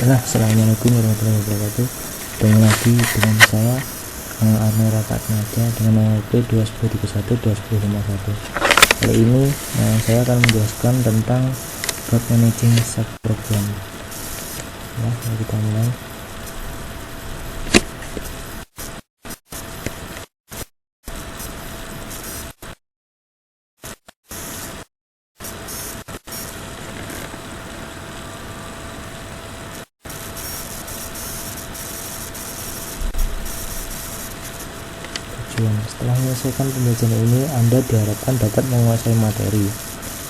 Assalamualaikum warahmatullahi wabarakatuh. Ketemu lagi dengan saya Arnera Katnaja dengan NLP 21031 Kali ini saya akan menjelaskan tentang bug managing subprogram. Mari kita mulai. Setelah menyelesaikan pembelajaran ini, Anda diharapkan dapat menguasai materi.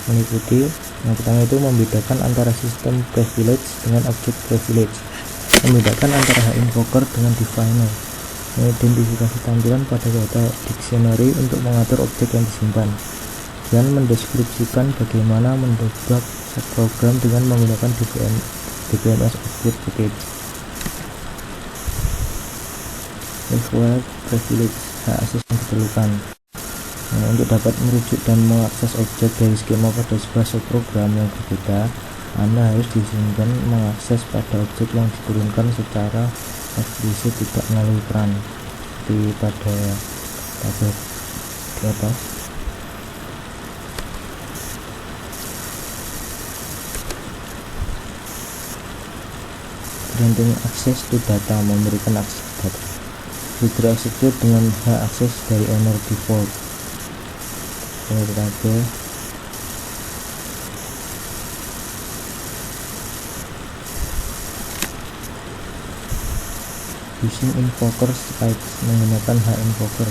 Mengikuti yang pertama itu membedakan antara sistem privilege dengan object privilege, membedakan antara invoker dengan definer, mengidentifikasi tampilan pada data dictionary untuk mengatur objek yang disimpan, dan mendeskripsikan bagaimana mendebug subprogram dengan menggunakan DBMS Object Package. Required privilege, hak akses yang diperlukan. Untuk dapat merujuk dan mengakses objek dari skema pada sebuah subprogram yang berbeda, Anda harus diizinkan mengakses pada objek yang diturunkan secara eksplisit, tidak melalui peran di pada tabel di atas. Granting access to data, memberikan akses data. Fitur execute dengan hak akses dari owner default. Tabel using invoker types, menggunakan hak invoker.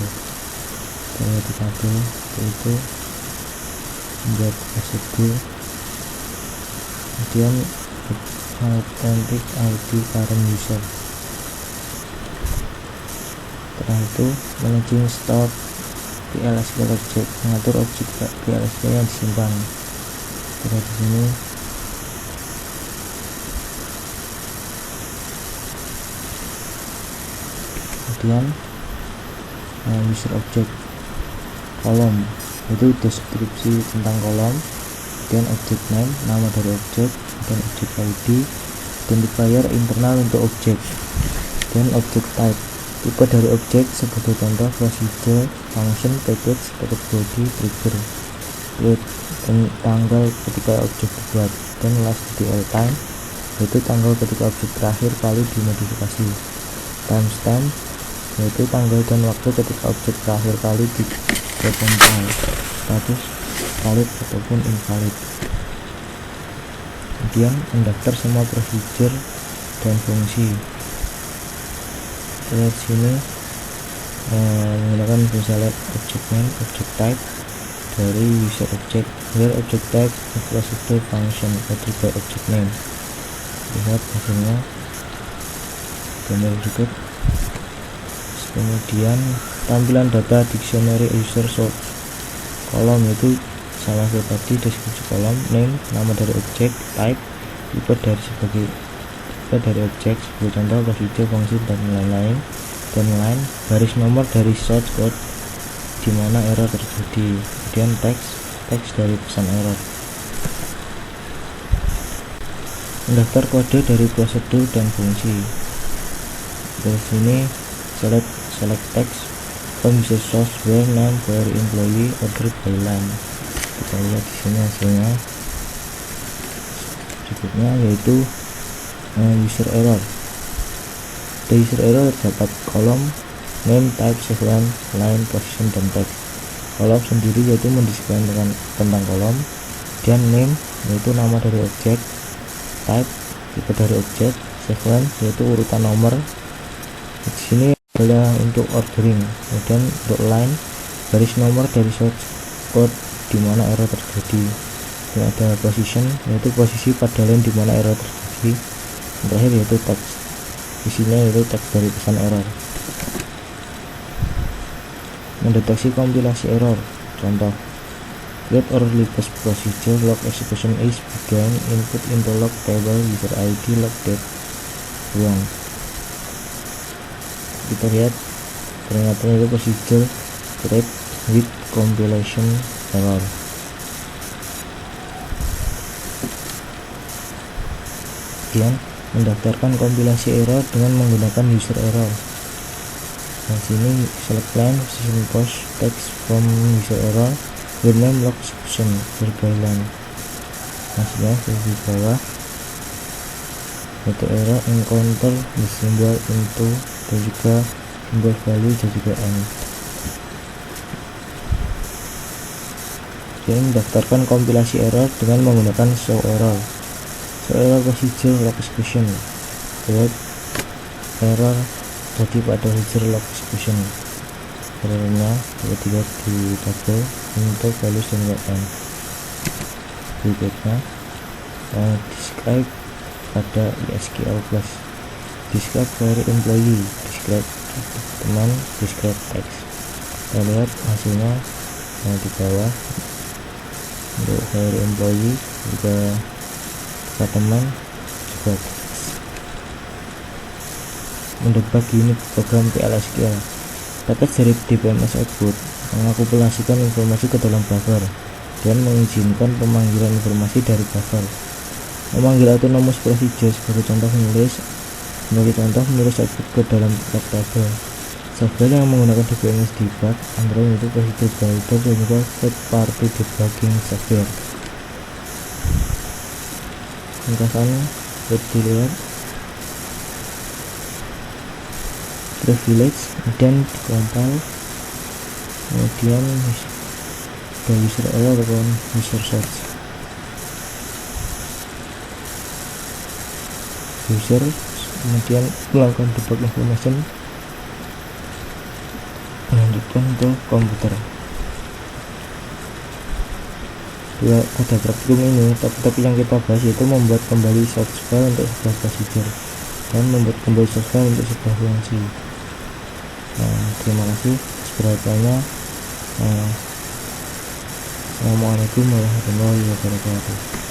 Tabel itu buat execute, kemudian authentic ID current user. Setelah itu managing stored PLSQL object, mengatur objek PLSQL yang disimpan. Di sini kemudian user object kolom itu deskripsi tentang kolom, kemudian object name, nama dari objek, dan object ID, identifier internal untuk objek, dan object type, tipe dari objek sebagai contoh procedure, function, package, package body, trigger, date, dan tanggal ketika objek dibuat, dan last DL time yaitu tanggal ketika objek terakhir kali dimodifikasi, timestamp yaitu tanggal dan waktu ketika objek terakhir kali di-recompile, status valid ataupun invalid. Kemudian mendaftar semua procedure dan fungsi. Lihat sini menggunakan select object name, object type dari user object, where object type procedure function attribute object name. Lihat hasilnya gambar berikut. Kemudian tampilan data dictionary user source kolom itu sama seperti tadi, deskripsi kolom, name, nama dari objek, type, tipe dari objek sebagai contoh procedure, fungsi, dan lain-lain, dan line, garis nomor dari source code di mana error terjadi, kemudian teks dari pesan error. Mendaftar kode dari prosedur dan fungsi. Dari sini select text from user source where name where employee ordered by line. Kita lihat di sini hasilnya. Berikutnya yaitu user error. Di user error terdapat kolom name, type, sequence, line, position, dan text. Kolom sendiri yaitu mendeskripsikan tentang kolom, dan name yaitu nama dari objek, type tipe dari objek, sequence yaitu urutan nomor. Di sini adalah untuk ordering, kemudian untuk line garis nomor dari source code di mana error terjadi, dan ada position yaitu posisi pada line di mana error terjadi. Yang terakhir yaitu teks, isinya yaitu teks dari pesan error. Mendeteksi kompilasi error, contoh create or replace procedure log execution is began, input into log table user ID log date wrong. Kita lihat ternyata itu procedure create with compilation error. Kemudian mendaftarkan kompilasi error dengan menggunakan user error. Nah, sini select line position post text from user error rename log execution berguideline. Hasilnya di bawah untuk error encounter the symbol into dan juga symbol value dan juga n. Jadi mendaftarkan kompilasi error dengan menggunakan show error procedure log execution buat error jadi pada procedure log execution. Errornya tiba-tiba di double untuk value dan n. Berikutnya describe pada SQL class, describe query employee, describe teman, describe text. Kita lihat hasilnya di bawah. Untuk query employee juga teman juga mendebug unit program PL/SQL. Package dari DBMS output mengakumulasikan informasi ke dalam buffer dan mengizinkan pemanggilan informasi dari buffer. Memanggil autonomous procedure sebagai contoh menulis output ke dalam log table. Software yang menggunakan DBMS debug Android itu procedure builder dan juga third party debugging software. Ringkasannya dilihat privilege dan compile, kemudian ada user error dan user search. User kemudian melakukan debug information, melanjutkan ke komputer. Dua pada praktikum ini, tapi yang kita bahas yaitu membuat kembali source file untuk sebuah procedure dan membuat kembali source file untuk sebuah fungsi. Terima kasih perhatiannya. Assalamualaikum warahmatullahi wabarakatuh.